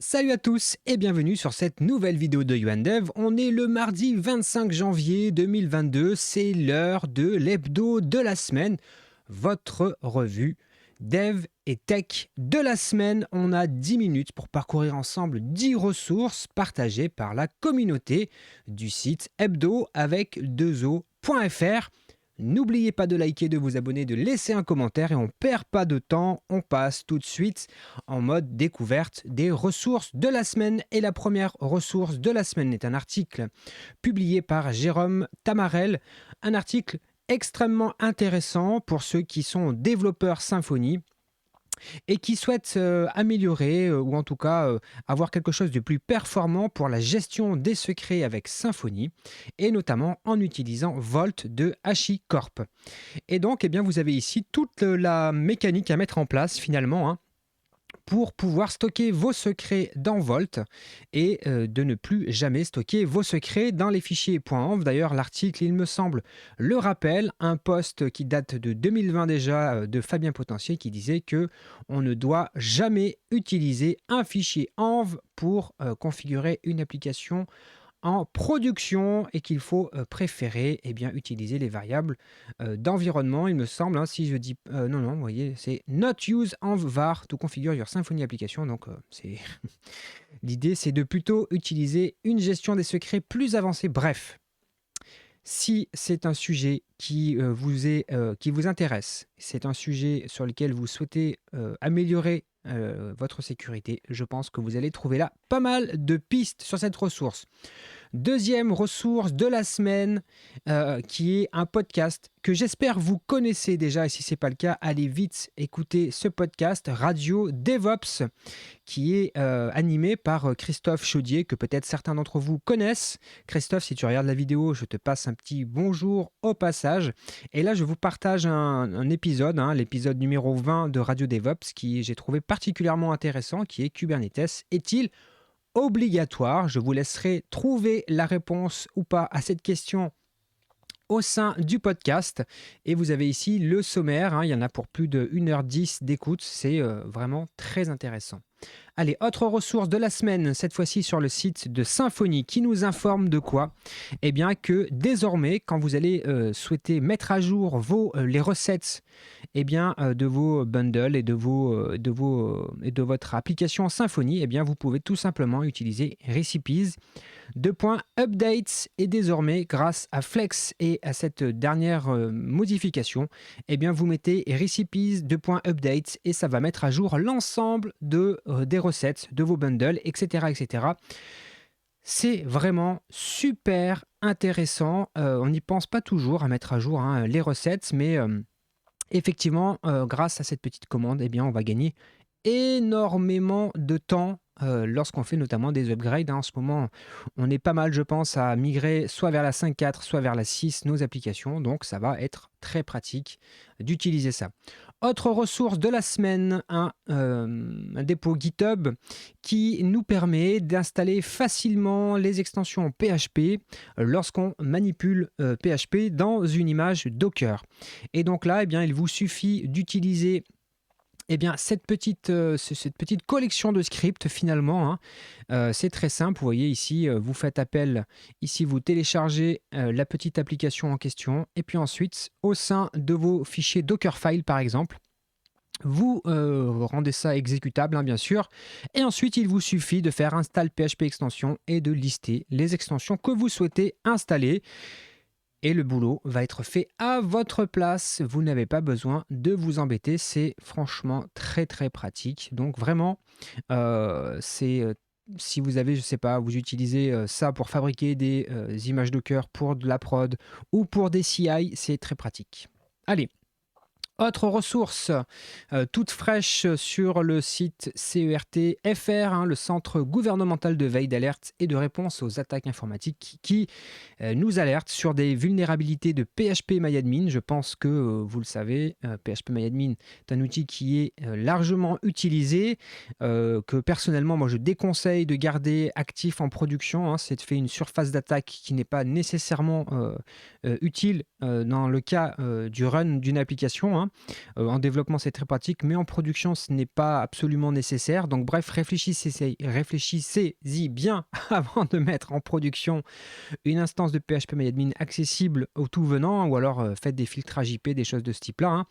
Salut à tous et bienvenue sur cette nouvelle vidéo de YouAndDev. On est le mardi 25 janvier 2022, c'est l'heure de l'hebdo de la semaine, votre revue Dev et Tech de la semaine. On a 10 minutes pour parcourir ensemble 10 ressources partagées par la communauté du site hebdo avec 2o.fr. N'oubliez pas de liker, de vous abonner, de laisser un commentaire et on perd pas de temps, on passe tout de suite en mode découverte des ressources de la semaine. Et la première ressource de la semaine est un article publié par Jérôme Tamarel, un article extrêmement intéressant pour ceux qui sont développeurs Symfony et qui souhaitent améliorer ou en tout cas avoir quelque chose de plus performant pour la gestion des secrets avec Symfony et notamment en utilisant Vault de HashiCorp. Et donc, eh bien, vous avez ici toute la mécanique à mettre en place finalement, hein, pour pouvoir stocker vos secrets dans Vault et de ne plus jamais stocker vos secrets dans les fichiers .env. D'ailleurs, l'article, il me semble, le rappelle, un post qui date de 2020 déjà de Fabien Potentiel qui disait que on ne doit jamais utiliser un fichier env pour configurer une application en production et qu'il faut préférer utiliser les variables d'environnement, il me semble, hein, si je dis... non, vous voyez, c'est not use env var to configure your Symfony application, donc c'est... L'idée, c'est de plutôt utiliser une gestion des secrets plus avancée. Bref, si c'est un sujet qui vous intéresse, c'est un sujet sur lequel vous souhaitez améliorer votre sécurité, je pense que vous allez trouver là pas mal de pistes sur cette ressource. Deuxième ressource de la semaine, qui est un podcast que j'espère vous connaissez déjà. Et si ce n'est pas le cas, allez vite écouter ce podcast Radio DevOps, qui est animé par Christophe Chaudier, que peut-être certains d'entre vous connaissent. Christophe, si tu regardes la vidéo, je te passe un petit bonjour au passage. Et là, je vous partage un épisode, hein, l'épisode numéro 20 de Radio DevOps, qui j'ai trouvé particulièrement intéressant, qui est Kubernetes est-il obligatoire? Je vous laisserai trouver la réponse ou pas à cette question au sein du podcast. Et vous avez ici le sommaire, hein, il y en a pour plus de 1h10 d'écoute, c'est vraiment très intéressant. Allez, autre ressource de la semaine, cette fois-ci sur le site de Symfony, qui nous informe de quoi? Eh bien que désormais, quand vous allez souhaiter mettre à jour les recettes de vos bundles et de votre application Symfony, eh bien vous pouvez tout simplement utiliser Recipes. Updates et désormais, grâce à Flex et à cette dernière modification, eh bien vous mettez Recipes. Updates et ça va mettre à jour l'ensemble des recettes de vos bundles, etc. etc. C'est vraiment super intéressant. On n'y pense pas toujours à mettre à jour, hein, les recettes, mais effectivement, grâce à cette petite commande, eh bien, on va gagner énormément de temps lorsqu'on fait notamment des upgrades, hein. En ce moment, on est pas mal, je pense, à migrer soit vers la 5.4, soit vers la 6, nos applications. Donc, ça va être très pratique d'utiliser ça. Autre ressource de la semaine, un dépôt GitHub qui nous permet d'installer facilement les extensions PHP lorsqu'on manipule PHP dans une image Docker. Et donc là, eh bien, il vous suffit d'utiliser cette petite collection de scripts finalement, hein. C'est très simple, vous voyez ici, vous faites appel, ici vous téléchargez la petite application en question et puis ensuite au sein de vos fichiers Dockerfile par exemple, vous rendez ça exécutable, hein, bien sûr, et ensuite il vous suffit de faire install PHP extension et de lister les extensions que vous souhaitez installer. Et le boulot va être fait à votre place. Vous n'avez pas besoin de vous embêter. C'est franchement très très pratique. Donc vraiment, si vous avez, je sais pas, vous utilisez ça pour fabriquer des images Docker pour de la prod ou pour des CI, c'est très pratique. Allez. Autre ressource toute fraîche sur le site CERT-FR, hein, le Centre gouvernemental de veille, d'alerte et de réponse aux attaques informatiques qui nous alerte sur des vulnérabilités de PHP-MyAdmin. Je pense que vous le savez, PHP-MyAdmin est un outil qui est largement utilisé, que personnellement moi je déconseille de garder actif en production, hein. C'est fait une surface d'attaque qui n'est pas nécessairement utile dans le cas du run d'une application, hein. En développement, c'est très pratique, mais en production, ce n'est pas absolument nécessaire. Donc bref, réfléchissez-y bien avant de mettre en production une instance de PHP-MyAdmin accessible au tout venant, ou alors faites des filtrages IP, des choses de ce type-là, hein.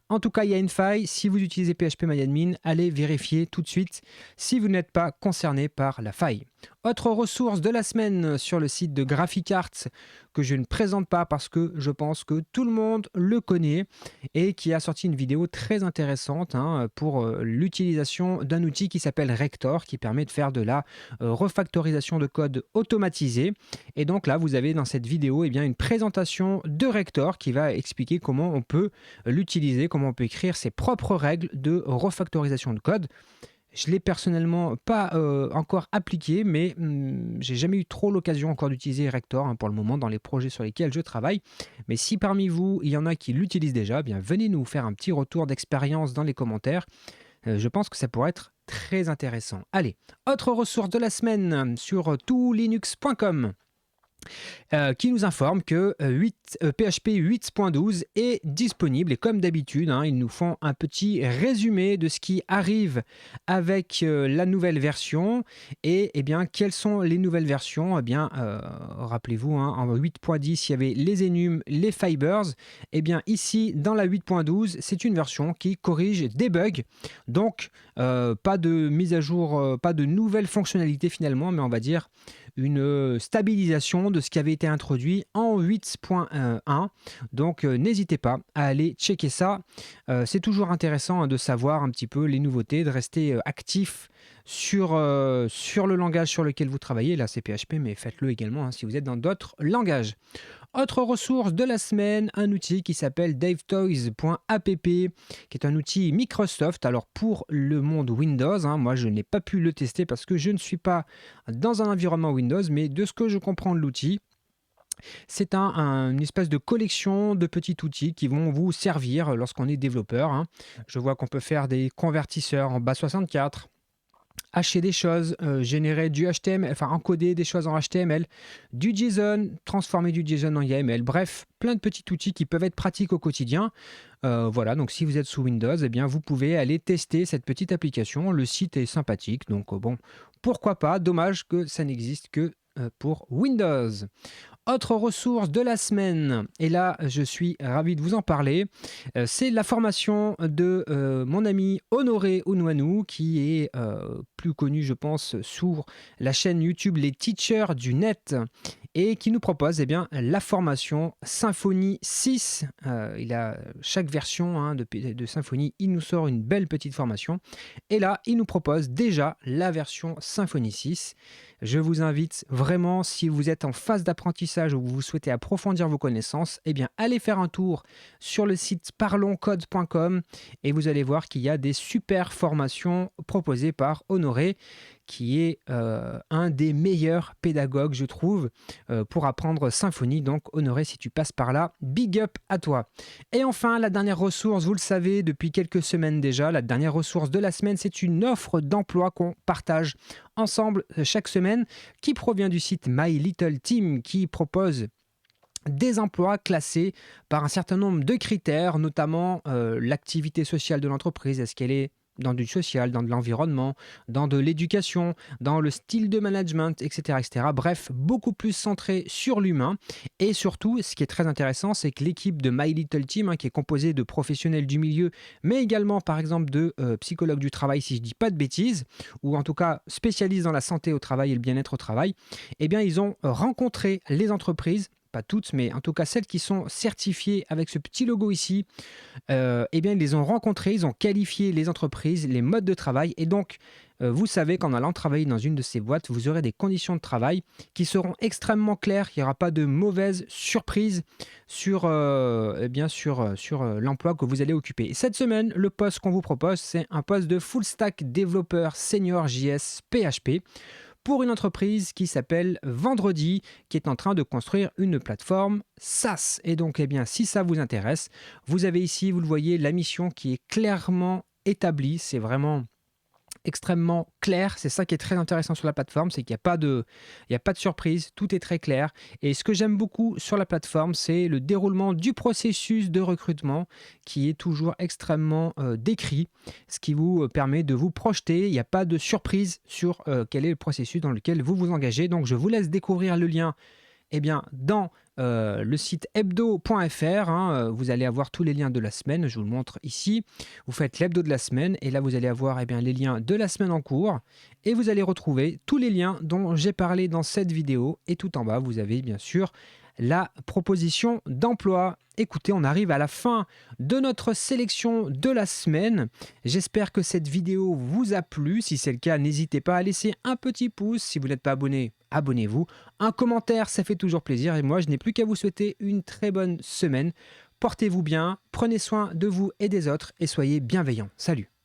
En tout cas, il y a une faille. Si vous utilisez PHP-MyAdmin, allez vérifier tout de suite si vous n'êtes pas concerné par la faille. Autre ressource de la semaine sur le site de GraphicArt que je ne présente pas parce que je pense que tout le monde le connaît et qui a sorti une vidéo très intéressante, hein, pour l'utilisation d'un outil qui s'appelle Rector, qui permet de faire de la refactorisation de code automatisé. Et donc là, vous avez dans cette vidéo une présentation de Rector qui va expliquer comment on peut l'utiliser, comment on peut écrire ses propres règles de refactorisation de code. Je ne l'ai personnellement pas encore appliqué, mais j'ai jamais eu trop l'occasion encore d'utiliser Rector, hein, pour le moment dans les projets sur lesquels je travaille. Mais si parmi vous, il y en a qui l'utilisent déjà, venez nous faire un petit retour d'expérience dans les commentaires. Je pense que ça pourrait être très intéressant. Allez, autre ressource de la semaine sur toutlinux.com. Qui nous informe que PHP 8.12 est disponible et comme d'habitude, hein, ils nous font un petit résumé de ce qui arrive avec la nouvelle version et quelles sont les nouvelles versions. Rappelez-vous, hein, en 8.10 il y avait les enums, les fibers. Ici dans la 8.12 c'est une version qui corrige des bugs, donc pas de mise à jour, pas de nouvelles fonctionnalités finalement, mais on va dire une stabilisation de ce qui avait été introduit en 8.1. Donc n'hésitez pas à aller checker ça. C'est toujours intéressant, hein, de savoir un petit peu les nouveautés, de rester actif sur le langage sur lequel vous travaillez. Là c'est PHP, mais faites-le également, hein, si vous êtes dans d'autres langages. Autre ressource de la semaine, un outil qui s'appelle davetoys.app, qui est un outil Microsoft. Alors pour le monde Windows, hein, moi je n'ai pas pu le tester parce que je ne suis pas dans un environnement Windows, mais de ce que je comprends de l'outil, c'est une espèce de collection de petits outils qui vont vous servir lorsqu'on est développeur, hein. Je vois qu'on peut faire des convertisseurs en base64, hacher des choses, générer du HTML, enfin encoder des choses en HTML, du JSON, transformer du JSON en YAML, bref, plein de petits outils qui peuvent être pratiques au quotidien. Voilà, donc si vous êtes sous Windows, vous pouvez aller tester cette petite application. Le site est sympathique, donc bon, pourquoi pas, dommage que ça n'existe que pour Windows. Autre ressource de la semaine, et là je suis ravi de vous en parler, c'est la formation de mon ami Honoré Onouanou, qui est plus connu je pense sur la chaîne YouTube Les Teachers du Net, et qui nous propose la formation Symfony 6. Il a chaque version, hein, de Symfony, il nous sort une belle petite formation, et là il nous propose déjà la version Symfony 6. Je vous invite vraiment, si vous êtes en phase d'apprentissage ou vous souhaitez approfondir vos connaissances, allez faire un tour sur le site parlonscode.com et vous allez voir qu'il y a des super formations proposées par Honoré, qui est un des meilleurs pédagogues, je trouve, pour apprendre Symfony. Donc Honoré, si tu passes par là, big up à toi. Et enfin, la dernière ressource, vous le savez depuis quelques semaines déjà, la dernière ressource de la semaine, c'est une offre d'emploi qu'on partage ensemble chaque semaine, qui provient du site My Little Team, qui propose des emplois classés par un certain nombre de critères, notamment l'activité sociale de l'entreprise. Est-ce qu'elle est dans du social, dans de l'environnement, dans de l'éducation, dans le style de management, etc., etc. Bref, beaucoup plus centré sur l'humain. Et surtout, ce qui est très intéressant, c'est que l'équipe de My Little Team, hein, qui est composée de professionnels du milieu, mais également par exemple de psychologues du travail, si je ne dis pas de bêtises, ou en tout cas spécialistes dans la santé au travail et le bien-être au travail, ils ont rencontré les entreprises, pas toutes, mais en tout cas celles qui sont certifiées avec ce petit logo ici, ils les ont rencontrées, ils ont qualifié les entreprises, les modes de travail, et donc vous savez qu'en allant travailler dans une de ces boîtes, vous aurez des conditions de travail qui seront extrêmement claires, il n'y aura pas de mauvaises surprises sur l'emploi que vous allez occuper. Et cette semaine, le poste qu'on vous propose, c'est un poste de full stack développeur senior JS PHP, pour une entreprise qui s'appelle Vendredi, qui est en train de construire une plateforme SaaS. Et donc, si ça vous intéresse, vous avez ici, vous le voyez, la mission qui est clairement établie. C'est vraiment extrêmement clair. C'est ça qui est très intéressant sur la plateforme, c'est qu'il n'y a pas de surprise, tout est très clair. Et ce que j'aime beaucoup sur la plateforme, c'est le déroulement du processus de recrutement qui est toujours extrêmement décrit, ce qui vous permet de vous projeter. Il n'y a pas de surprise sur quel est le processus dans lequel vous vous engagez. Donc je vous laisse découvrir le lien dans le site hebdo.fr, vous allez avoir tous les liens de la semaine. Je vous le montre ici. Vous faites l'hebdo de la semaine et là, vous allez avoir les liens de la semaine en cours et vous allez retrouver tous les liens dont j'ai parlé dans cette vidéo. Et tout en bas, vous avez bien sûr la proposition d'emploi. Écoutez, on arrive à la fin de notre sélection de la semaine. J'espère que cette vidéo vous a plu. Si c'est le cas, n'hésitez pas à laisser un petit pouce. Si vous n'êtes pas abonné, abonnez-vous. Un commentaire, ça fait toujours plaisir. Et moi, je n'ai plus qu'à vous souhaiter une très bonne semaine. Portez-vous bien, prenez soin de vous et des autres et soyez bienveillants. Salut!